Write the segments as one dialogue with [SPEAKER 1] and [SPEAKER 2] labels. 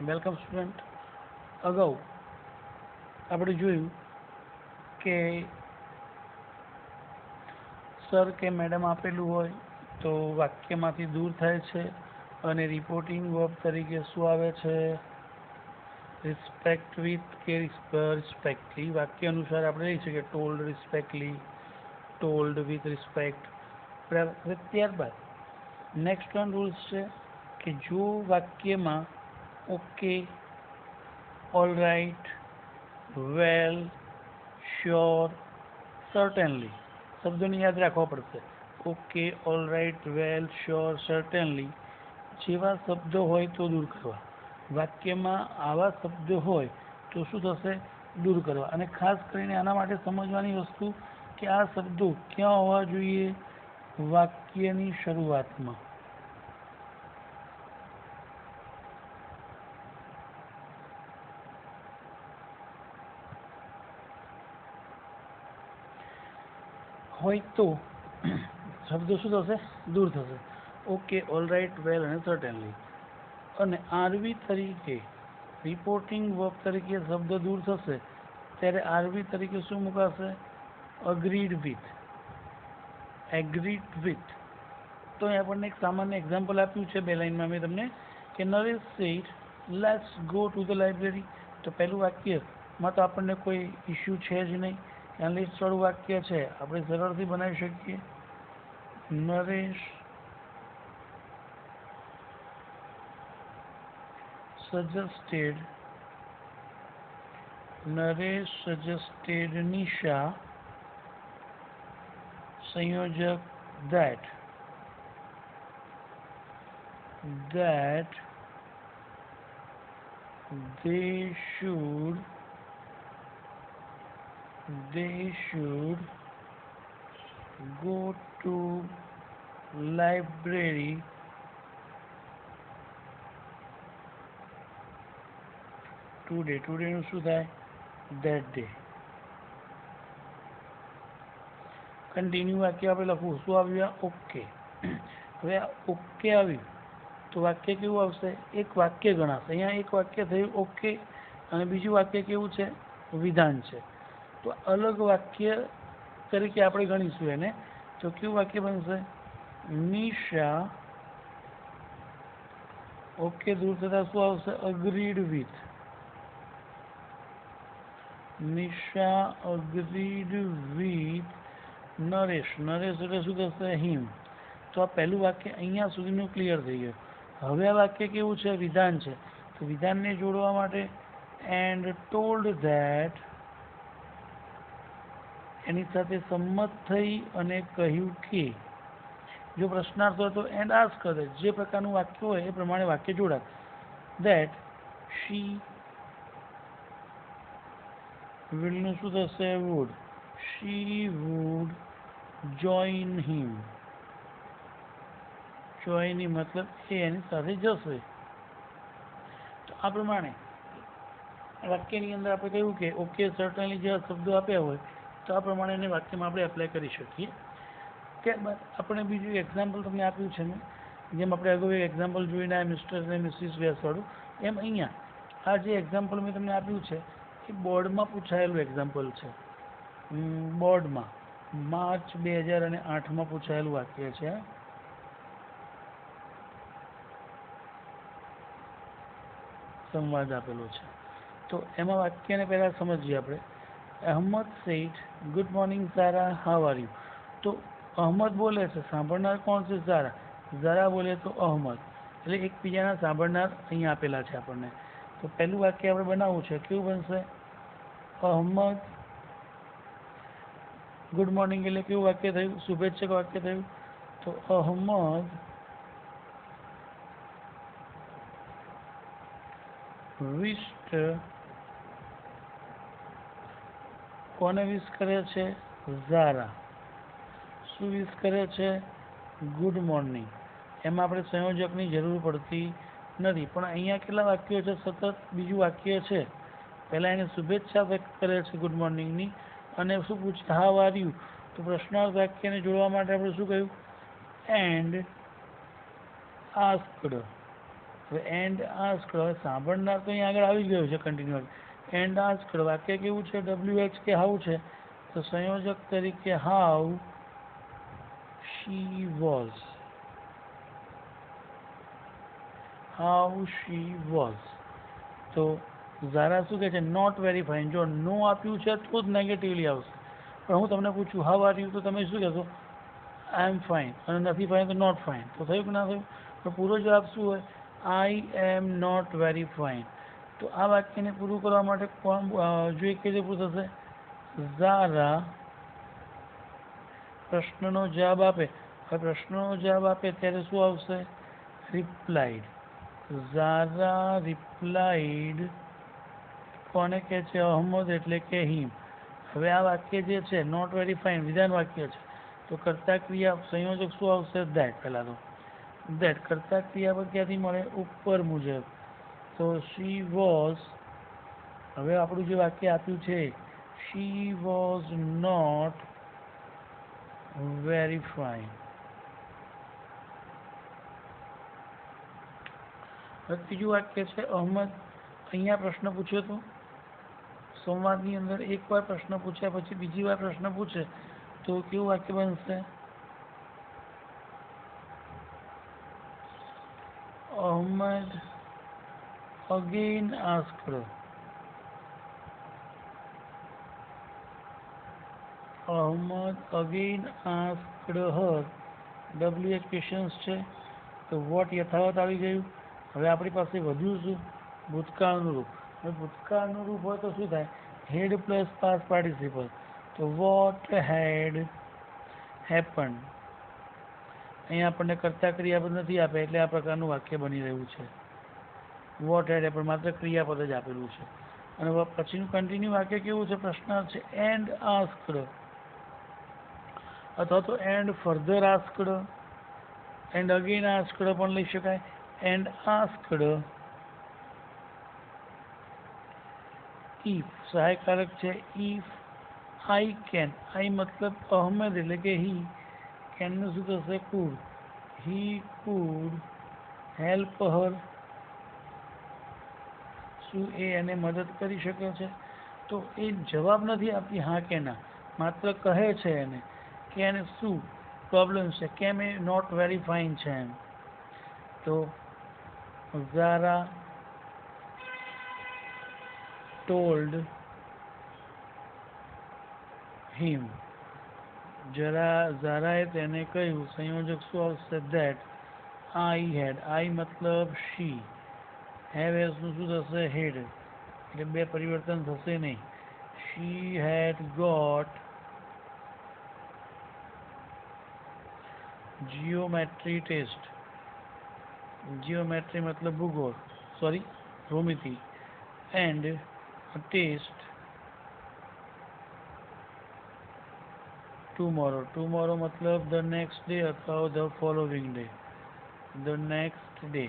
[SPEAKER 1] Welcome student. અગાઉ આપણે જોયું કે સર કે મેડમ આપેલું હોય તો વાક્યમાંથી દૂર થાય છે અને રિપોર્ટિંગ વર્બ તરીકે શું આવે છે? રિસ્પેક્ટ વિથ કે રિસ્પેક્ટલી. વાક્ય અનુસાર આપણે લઈ શકીએ ટોલ્ડ રિસ્પેક્ટલી, ટોલ્ડ વિથ રિસ્પેક્ટ. બરાબર. હવે ત્યારબાદ નેક્સ્ટ વન રૂલ્સ છે કે જો વાક્યમાં ઓકે, ઓલ રાઈટ, વેલ, શ્યોર, સર્ટેનલી શબ્દોને યાદ રાખવા પડશે. ઓકે, ઓલ રાઈટ, વેલ, શ્યોર, સર્ટેનલી જેવા શબ્દો હોય તો દૂર કરવા. વાક્યમાં આવા શબ્દો હોય તો શું થશે? દૂર કરવા. અને ખાસ કરીને આના માટે સમજવાની વસ્તુ કે આ શબ્દો ક્યાં હોવા જોઈએ? વાક્યની શરૂઆતમાં. હોય તો શબ્દો શું થશે? દૂર થશે. ઓકે, ઓલ રાઈટ, વેલ અને સર્ટેનલી. અને આરવી તરીકે રિપોર્ટિંગ વર્બ તરીકે શબ્દ દૂર થશે ત્યારે આરવી તરીકે શું મુકાશે? Agreed with, agreed with. તો અહીં આપણને એક સામાન્ય એક્ઝામ્પલ આપ્યું છે બે લાઈનમાં મેં તમને કે Naresh said let's go to the library. તો પહેલું વાક્યમાં તો આપણને કોઈ ઇસ્યુ છે જ નહીં. એનાલિસ્ટ વાળું વાક્ય છે, આપણે સરળથી બનાવી શકીએ. નરેશ suggested Nisha સંયોજક that they should go to library today. Today નું શું થાય? that day. કન્ટિન્યુ વાક્ય આપણે લખવું. શું આવ્યું? ઓકે. હવે આ ઓકે આવ્યું તો વાક્ય કેવું આવશે? એક વાક્ય ગણાશે. અહીંયા એક વાક્ય થયું ઓકે અને બીજું વાક્ય કેવું છે? વિધાન છે. તો અલગ વાક્ય તરીકે આપણે ગણીશું એને. તો કેવું વાક્ય બનશે? નિશા ઓકે દૂર થતાં શું આવશે? Agreed with. Nisha agreed with Naresh. Naresh એટલે શું થશે? હિમ. તો આ પહેલું વાક્ય અહીંયા સુધીનું ક્લિયર થઈ ગયું. હવે આ વાક્ય કેવું છે? વિધાન છે. તો વિધાનને જોડવા માટે એન્ડ ટોલ્ડ ધેટ, એની સાથે સંમત થઈ અને કહ્યું કે. જો પ્રશ્નાર્થ હોય તો એન્ડ આસ્ક કરે. જે પ્રકારનું વાક્ય હોય એ પ્રમાણે વાક્ય જોડાય. ધેટ શી વિલનું શું થશે? Would. She would join him. Join him મતલબ એ એની સાથે જશે. તો આ પ્રમાણે વાક્યની અંદર આપણે કહ્યું કે ઓકે, સર્ટનલી જેવા શબ્દો આપ્યા હોય તો આ પ્રમાણે એને વાક્યમાં આપણે એપ્લાય કરી શકીએ. ત્યારબાદ આપણે બીજું એક્ઝામ્પલ તમને આપ્યું છે ને, જેમ આપણે અગાઉ એક એક્ઝામ્પલ જોઈને આ મિસ્ટર અને મિસિસ વ્યાસવાળું, એમ અહીંયા આ જે એક્ઝામ્પલ મેં તમને આપ્યું છે એ બોર્ડમાં પૂછાયેલું એક્ઝામ્પલ છે. બોર્ડમાં માર્ચ 2008માં પૂછાયેલું વાક્ય છે. સંવાદ આપેલો છે. તો એમાં વાક્યને પહેલાં સમજીએ આપણે. Ahmed said good morning Zara, how are you. તો અહમદ બોલે છે, સાંભળનાર કોણ છે? ઝારા. ઝારા બોલે તો અહમદ. એટલે એકબીજાના સાંભળનાર અહીંયા આપેલા છે આપણને. તો પહેલું વાક્ય આપણે બનાવવું છે. કેવું બનશે? અહમદ ગુડ મોર્નિંગ એટલે કેવું વાક્ય થયું? શુભેચ્છક વાક્ય થયું. તો અહમદ વિશ્ડ, કોને વિશ કરે છે? ઝારા. શું વિશ કરે છે? Good morning. એમાં આપણે સંયોજકની જરૂર પડતી નથી. પણ અહીંયા કેટલા વાક્યો છે? સતત બીજું વાક્ય છે. પહેલાં એને શુભેચ્છા વ્યક્ત કરે છે ગુડ મોર્નિંગની, અને શું પૂછે? How are you. તો પ્રશ્નાર્થ વાક્યને જોડવા માટે આપણે શું કહ્યું? And asked. હવે એન્ડ આસ્ક્ડ, હવે સાંભળનાર તો અહીંયા આગળ આવી ગયું છે કન્ટિન્યુઅસ. એન્ડ આસ્ક્ડ વાક્ય કેવું છે? WH કે હાઉ છે, તો સંયોજક તરીકે how she was, how she was. તો ઝારા શું કહે છે? Not very fine. જો નો આપ્યું છે તો જ નેગેટિવલી આવશે, પણ હું તમને પૂછું હાઉ આર યુ, તો તમે શું કહેશો? આઈ એમ ફાઇન. અને નથી ફાઇન તો નોટ ફાઇન. તો થયું કે ના થયું? તો પૂરો જવાબ શું હોય? આઈ એમ નોટ વેરી ફાઇન. તો આ વાક્યને પૂરું કરવા માટે કોણ જોઈએ કે પૂરું થશે? ઝારા પ્રશ્નનો જવાબ આપે. હવે પ્રશ્નનો જવાબ આપે ત્યારે શું આવશે? રિપ્લાઇડ. ઝારા રિપ્લાઇડ. કોને કહે છે? અહમદ એટલે કે હિમ. હવે આ વાક્ય જે છે નોટ વેરી ફાઇન વિધાન વાક્ય છે, તો કર્તા ક્રિયા સંયોજક શું આવશે? ધેટ. પહેલાં તો ધેટ કર્તા ક્રિયા પર ક્યાંથી મળે? ઉપર મુજબ. તો શી વોઝ, હવે આપણું જે વાક્ય આપ્યું છે she was not very fine. હવે ત્રીજું વાક્ય છે અહમદ. અહીંયા પ્રશ્ન પૂછ્યો હતો સંવાદની અંદર, એકવાર પ્રશ્ન પૂછ્યા પછી બીજી વાર પ્રશ્ન પૂછે તો કેવું વાક્ય બનશે? Ahmad again asked. Ahmad again asked her. WH questions છે, તો વોટ યથાવત આવી ગયું. હવે આપણી પાસે વધ્યું શું? ભૂતકાળનું રૂપ. હવે ભૂતકાળનું રૂપ હોય તો શું થાય? Had plus past participle. તો વોટ હેડ હેપન. અહીંયા આપણને કર્તા ક્રિયાપદ નથી આપે એટલે આ પ્રકારનું વાક્ય બની રહ્યું છે. વોટ હેડ હેપન માત્ર ક્રિયાપદ જ આપેલું છે. અને પછીનું કન્ટિન્યુ વાક્ય કેવું છે? પ્રશ્નાર્થ છે. એન્ડ આસ્ક્ડ, અથવા તો and further asked, and again asked પણ લઈ શકાય. એન્ડ આસ્ક્ડ ઇફ સહાયકારક છે. ઇફ આઈ કેન, આઈ મતલબ અહમદ એટલે કે હી, કેનનું શું થશે? Food. He could help her. શું એ એને મદદ કરી શકે છે? તો એ જવાબ નથી આપતી હા કે ના, માત્ર કહે છે એને કે એને શું પ્રોબ્લેમ છે, કેમ એ નોટ વેરી ફાઇન છે એમ. તો ઝારા ટોલ્ડ હિમ. ઝારાએ તેને કહ્યું. સંયોજક શું આવશે? ધેટ. આઈ હેડ, આઈ મતલબ શી, હેવ એસનું શું થશે? હેડ. એટલે બે પરિવર્તન થશે નહીં. She had got geometry test. Geometry મતલબ ભૂગોળ, સોરી ભૂમિતિ. And test tomorrow. ટુમોરો મતલબ ધ નેક્સ્ટ ડે અથવા the following day. The next day.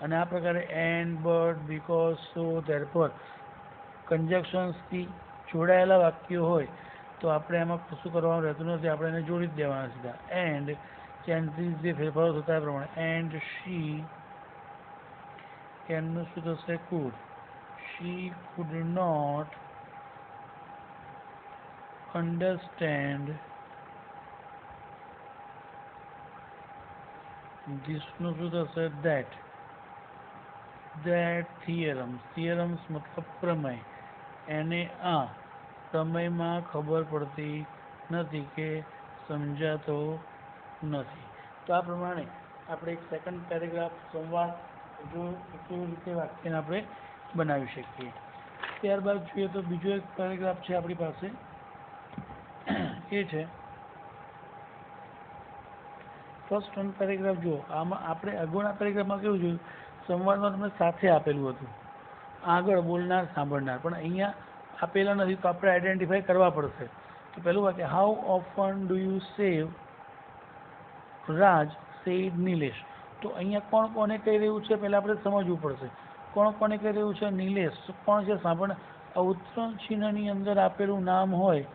[SPEAKER 1] અને આ પ્રકારે and, but, because, so, therefore કન્જક્શન્સથી જોડાયેલા વાક્યો હોય તો આપણે એમાં કશું કરવાનું રહેતું નથી, આપણે એને જોડી જ દેવાના સીધા. એન્ડ ચેન્સીસ જે ફેરફારો થતા એ પ્રમાણે. એન્ડ શી, કેનનું શું થશે? Could. She could not understand ધીસનું શું થશે? ધેટ. ધેટ થિયરમ્સ. થિયરમ્સ મતલબ પ્રમેય. એને આ પ્રમેયમાં ખબર પડતી નથી કે સમજાતો નથી. તો આ પ્રમાણે આપણે એક સેકન્ડ પેરેગ્રાફ સંવાદ જો કેવી રીતે વાક્યને આપણે બનાવી શકીએ. ત્યારબાદ જોઈએ તો બીજો એક પેરેગ્રાફ છે આપણી પાસે, એ છે ફર્સ્ટ વન પેરેગ્રાફ. જુઓ આમાં આપણે અગાઉના પેરેગ્રાફમાં કેવું જોયું? સંવાદમાં તમને સાથે આપેલું હતું, આગળ બોલનાર સાંભળનાર, પણ અહીંયા આપેલા નથી તો આપણે આઈડેન્ટિફાઈ કરવા પડશે. તો પહેલું વાક્ય, how often do you save Raj said Nilesh. તો અહીંયા કોણ કોને કહી રહ્યું છે પહેલાં આપણે સમજવું પડશે. કોણ કોને કહી રહ્યું છે? નિલેશ. કોણ છે? સાંભળનાર. ઉત્તમ ચિહ્નની અંદર આપેલું નામ હોય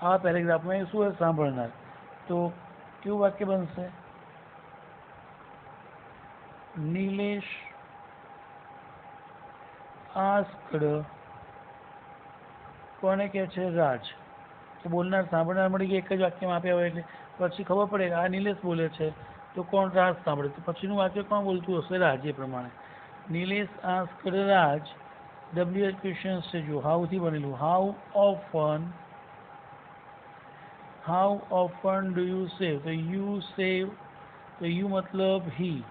[SPEAKER 1] આ પેરેગ્રાફમાં એ શું હોય? સાંભળનાર. તો કેવું વાક્ય બનશે? નીલેશ આસ્કડ કોને કહે છે? રાજ. તો બોલનાર સાંભળનાર મળી ગયા, એક જ વાક્યમાં આપ્યા હોય એટલે પછી ખબર પડે કે આ નિલેશ બોલે છે તો કોણ? રાજ સાંભળે. તો પછીનું વાક્ય કોણ બોલતું હશે? રાજ. એ પ્રમાણે નિલેશ આસ્કડ રાજ WH ક્વેશ્ચન્સ છે. જો હાઉથી બનેલું. હાઉ ઓફન ડુ યુ સેવ? તો યુ સેવ, તો યુ મતલબ હી.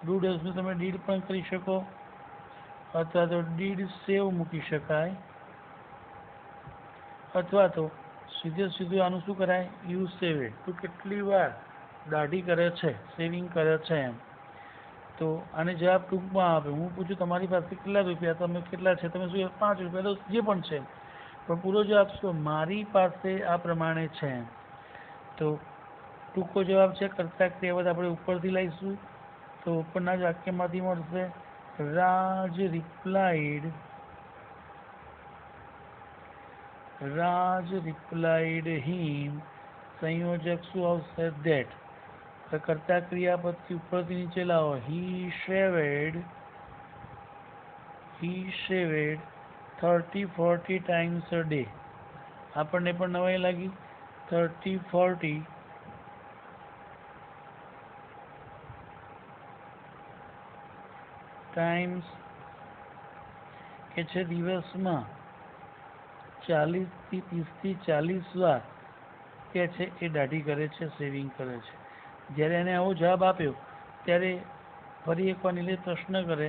[SPEAKER 1] ડુ ડઝનું તમે ડીડ પણ કરી શકો અથવા તો ડીડ સેવ મૂકી શકાય, અથવા તો સીધું આનું શું કરાય? You save it. તો કેટલી વાર દાઢી કરે છે, સેવિંગ કરે છે એમ. તો આને જવાબ ટૂંકમાં આપે. હું પૂછું તમારી પાસે કેટલા રૂપિયા, તમે કેટલા છે? તમે શું 5 રૂપિયા, તો જે પણ છે. પણ પૂરો જવાબ શું? મારી પાસે આ પ્રમાણે છે. તો ટૂંકો જવાબ છે કર્તા ક્રિયાપદ આપણે ઉપરથી લઈશું. તો ઉપરના જ વાક્યમાંથી મળશે. રાજ રિપ્લાઇડ હિમ. સંયોજક શું આવશે? ધેટ. કર્તા ક્રિયાપદથી ઉપરથી નીચે લાવો. હી શેવેડ 30-40 times a day. આપણને પણ નવાઈ લાગી. 30-40 times કે છે દિવસમાં 30-40 વાર કે છે એ દાઢી કરે છે, સેવિંગ કરે છે. જ્યારે એને આવો જવાબ આપ્યો ત્યારે ફરી એકવાર નિલેશ પ્રશ્ન કરે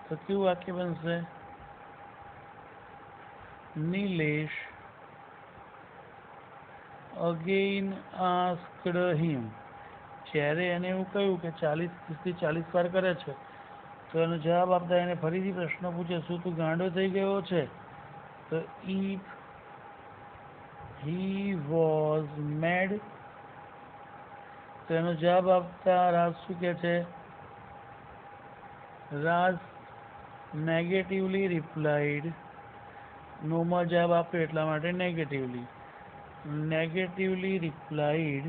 [SPEAKER 1] તો કેવું વાક્ય બનશે? નિલેશ અગેઇન આસ્કડ હિમ. જ્યારે એને એવું કહ્યું કે 30-40 વાર કરે છે, તો એનો જવાબ આપતા એને ફરીથી પ્રશ્ન પૂછે, શું તું ગાંડો થઈ ગયો છે? તો ઇફ હી વોઝ મેડ, તો એનો જવાબ આપતા રાજ શું કહે છે? રાજ નેગેટિવલી રિપ્લાઇડ. નોમાં જવાબ આપ્યો એટલા માટે નેગેટિવલી રિપ્લાઇડ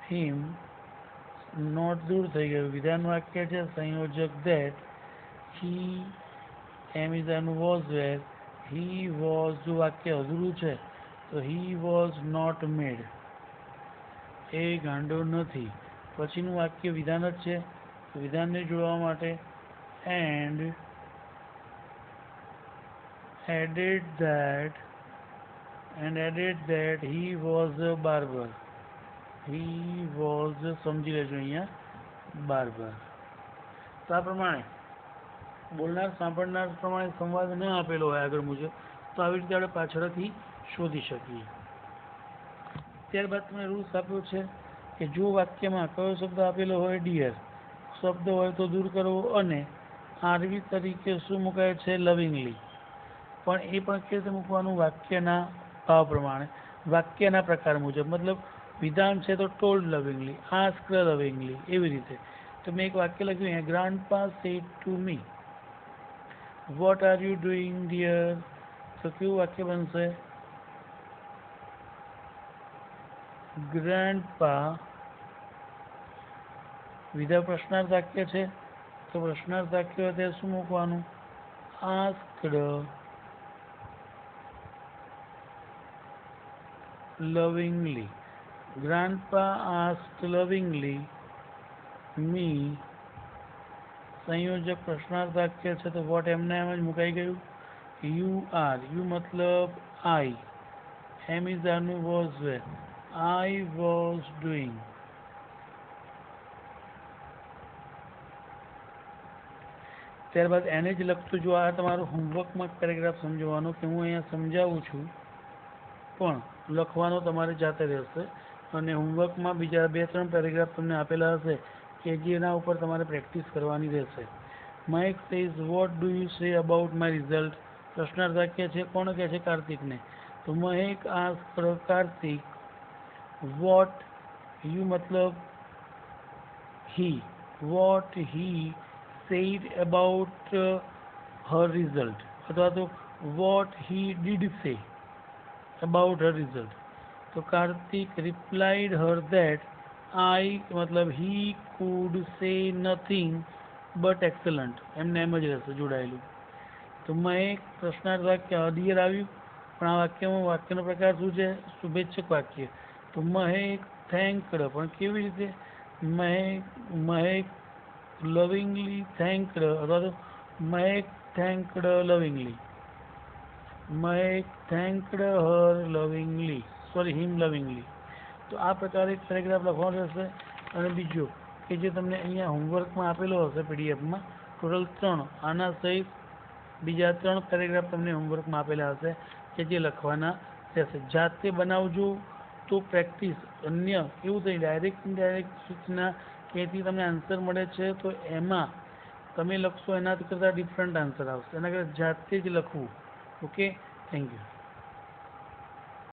[SPEAKER 1] હિમ. નોટ દૂર થઈ ગયું. વિધાન વાક્ય છે. સંયોજક ધેટ. હી એમ ઇઝ આનું વોઝ વેર. હી વોઝ, જો વાક્ય અધૂરું છે તો હી વોઝ નોટ મેડ, એ ગાંડો નથી. પછીનું વાક્ય વિધાન જ છે. વિધાનને જોડવા માટે and added that he was a barber. સમજી લેજો અહીંયા બાર્બર. તો આ પ્રમાણે બોલનાર સાંભળનાર પ્રમાણે સંવાદ ન આપેલો હોય આગળ મુજબ, તો આવી રીતે આપણે પાછળથી શોધી શકીએ. ત્યારબાદ તમે રૂલ્સ આપ્યો છે કે જો વાક્યમાં કયો શબ્દ આપેલો હોય? ડિયર. શબ્દ હોય તો દૂર કરવો, અને આરવી તરીકે શું મુકાય છે? લવિંગલી. પણ એ પણ કેવી રીતે મૂકવાનું? વાક્યના ભાવ પ્રમાણે, વાક્યના પ્રકાર મુજબ. મતલબ વિધાન છે તો ટોલ્ડ લવિંગલી, આસ્ક્ડ લવિંગલી, એવી રીતે. તો મેં એક વાક્ય લખ્યું અહીંયા, grandpa said to me, what are you doing dear? તો કેવું વાક્ય બનશે? ગ્રાન્ડપા. વિધાન પ્રશ્નાર્થ વાક્ય છે તો પ્રશ્નાર્થ વાક્ય હોય ત્યારે શું મૂકવાનું? Asked lovingly. Grandpa asked lovingly me. સંયોજક પ્રશ્નાર્થ વાક્ય છે તો વોટ એમને એમ જ મુકાઈ ગયું. યુ આર, યુ મતલબ આઈ. એમ ઇઝ આનું was wear. I was doing. ત્યારબાદ એને જ લખતું, જો આ તમારું હોમવર્કમાં પેરેગ્રાફ સમજવાનો કે હું અહીંયા સમજાવું છું, પણ લખવાનો તમારે જાતે રહેશે. અને હોમવર્કમાં બીજા 2-3 પેરેગ્રાફ તમને આપેલા હશે કે જેના ઉપર તમારે પ્રેક્ટિસ કરવાની રહેશે. Mahek says what do you say about my result? પ્રશ્નાર્થ વાક્ય છે. કોણ કહે છે? કાર્તિકને. તો Mahek asked Kartik what, you મતલબ he, what he said about her result, અથવા તો what he did say about her result. તો Kartik replied her that I મતલબ he could say nothing but excellent, એમને એમ જ રહેશે જોડાયેલું. તો મહેક પ્રશ્નાર્થ વાક્ય ડિયર આવ્યું, પણ આ વાક્યમાં વાક્યનો પ્રકાર શું છે? શુભેચ્છક વાક્ય. તો મહેક થેન્કડ, પણ કેવી રીતે? મહેક લવિંગલી થેન્કડ, અથવા તો મહેક થેન્કડ લવિંગલી, મહેક થેન્કડ હર લવિંગલી, સોરી હિમ લવિંગલી. તો આ પ્રકારે એક પેરેગ્રાફ લખવાનો રહેશે. અને બીજો કે જે તમને અહીંયા હોમવર્કમાં આપેલો હશે પીડીએફમાં, ટોટલ 3, આના સહિત બીજા 3 પેરેગ્રાફ તમને હોમવર્કમાં આપેલા હશે કે જે લખવાના રહેશે. જાતે બનાવજો તો પ્રેક્ટિસ. અન્ય એવું થઈ ડાયરેક્ટ ઇનડાયરેક્ટ સૂચના કેથી તમને આન્સર મળે છે, તો એમાં તમે લખશો એના કરતાં ડિફરન્ટ આન્સર આવશે. એના કરતાં જાતે જ લખવું. Okay, thank you.